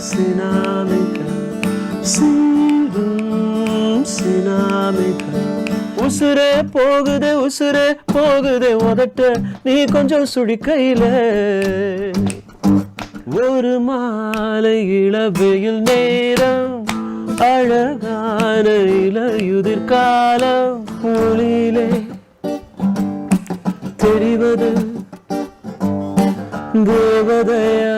சினாமிக சீரும் சினாமிக உசுரே போகுதே உதட்ட நீ கொஞ்சம் சுடிக்கையில ஒரு மாலை இளவெயில் நேரம் அழகான இலையுதிர் காலம் ஒளியிலே தெரிவது தேவதையா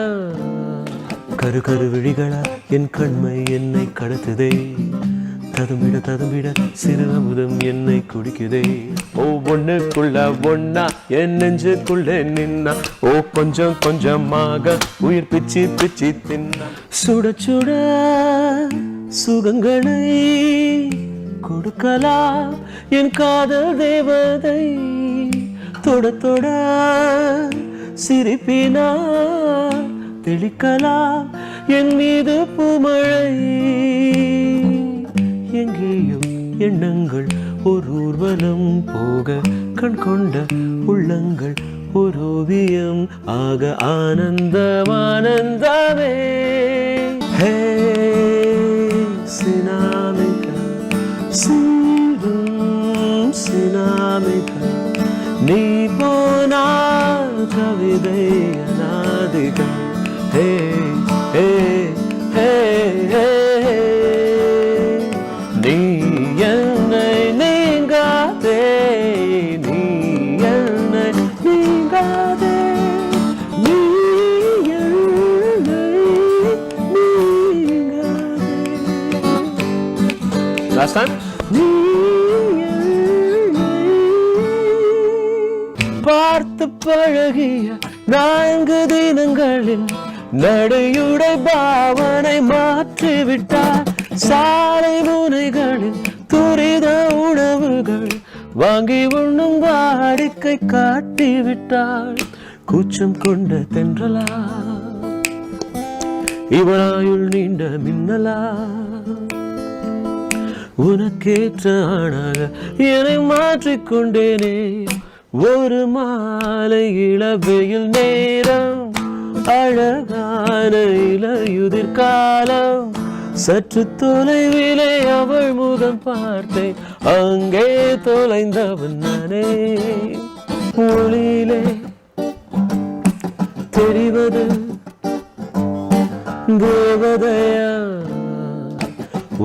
கரு கரு விழிகளா என் கண்மை என்னை கடத்துதே ததும்பிட சிறு அமுதம் என்னை குடிக்குதே ஓ ஒண்ணுக்குள்ள ஒன்னா என் நெஞ்சுக்குள்ள நின்னா ஓ கொஞ்சம் கொஞ்சமாக உயிர் பிச்சி தின்னா சுட சுட சுகங்களை கொடுக்கலாம் என் காதல் தேவதை தொட தொட சிரிப்பினா தெளிக்கலாம் என் மீது பூமழை எங்கேயும் எண்ணங்கள் ஒரு ஊர்வலம் போக கண் கொண்ட உள்ளங்கள் ஒரு ஓவியம் ஆக ஆனந்தமே ஹே சினாமிக சீரும் சினாமிக நீ போனால் கவிதை அநாதிகம் ஹே ஹே ஹே ஹே நீ என்னை நீங்காதே நீ என்னை நீங்காதே நீ என்னை நீங்காதே Last time? நீ பார்த்து பழகிய 4 தினங்களில் நடையுடை பாவனை மாற்றிவிட்டார் சாலை முனைகளில் துரித உணவுகள் வாங்கி உண்ணும் வாடிக்கை காட்டிவிட்டாள் கூச்சம் கொண்ட தென்றலா இவனாயுள் நீண்ட மின்னலா உனக்கேற்ற ஆணாக என்னை மாற்றிக்கொண்டேனே ஒரு மாலை இளவெயில் நேரம் அழகான இலையுதிர் காலம் சற்று தொலைவிலே அவள் முகம் பார்த்தேன் அங்கே தொலைந்தவன் நானே ஒளியிலே தெரிவது தேவதையா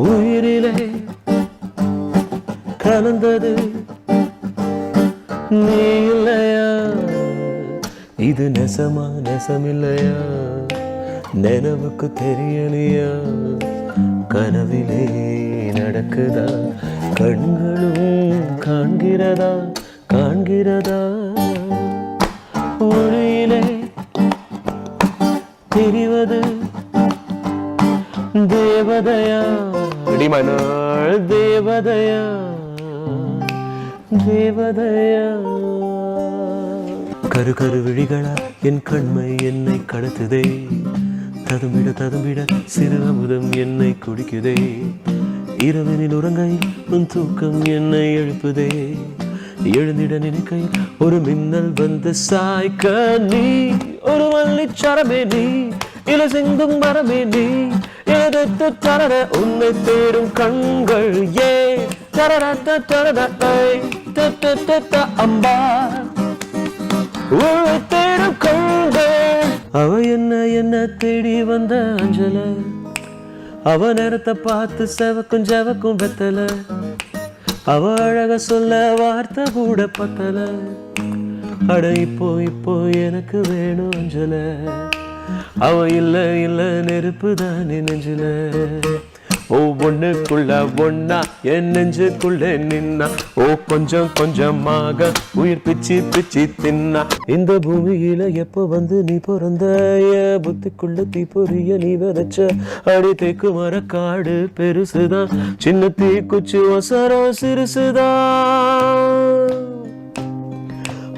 உயிரிலே கலந்தது நீ இல்லையா இது நெசமில்லையா நினைவுக்கு தெரியலையா கனவிலே நடக்குதா கண்களும் காண்கிறதா ஒளியிலே தெரிவது தேவதையா அடிமனாள் தேவதையா கரு கரு விழிகளா என் கண்மை என்னை கடத்துதே ததும்பிட சிறு அமுதம் என்னை குடிக்குதே இரவினில் உறங்கையில் உன் தூக்கம் என்னை எழுப்புதே எழுந்திட நினைக்கையில் ஒரு மின்னல் வந்து சாய்க்க நீ ஒரு வள்ளிச்சரமே நீ இல சிந்தும் மரமே நீ எதற்கு தரர உன்னை தேடும் கண்கள் ஏ அம்பா உன்னை தேடும் கண்கள் அவ என்ன தேடி வந்த அஞ்சல அவ நேரத்தை பார்த்து செவக்கும் வெத்தல அவ அழக சொல்ல வார்த்தை கூட பத்தல அட இப்போ எனக்கு வேணும் அஞ்சல அவ இல்ல நெருப்பு தானே நெஞ்சில ஓ ஒண்ணுக்குள்ள ஒன்னா என் நெஞ்சுக்குள்ள நின்னா ஓ கொஞ்சம் கொஞ்சமாக உயிர் பிச்சி தின்னா இந்த பூமியில எப்ப வந்து நீ பிறந்த புத்திக்குள்ள தீ பொரிய நீ விதைச்ச அடி தேக்கு மர காடு பெருசுதான் சின்ன தீ குச்சி ஒசரம் சிறுசுதான்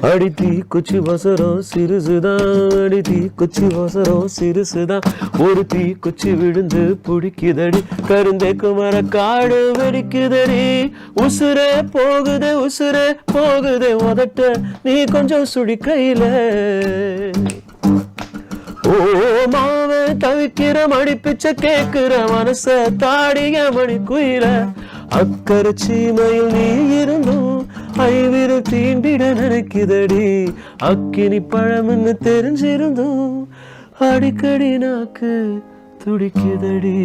அடி தீ குச்சி வசரம் சிறுசுதான் ஒரு தீ குச்சி விழுந்து புடிக்குதடி கருந்தே குமர காடு வெடிக்குதடி உசுரே போகுதே உதட்ட நீ கொஞ்சம் சுடி கையில மாவ தவிக்கிற மடிப்பிச்ச கேக்குற மனச தாடிய மணி குயில அக்கறை சீமையில் நீ இருந்தும் ஐவிரு தீண்டிட நினைக்குதடி அக்கினி பழம்னு தெரிஞ்சிருந்தும் அடிக்கடி நாக்கு துடிக்குதடி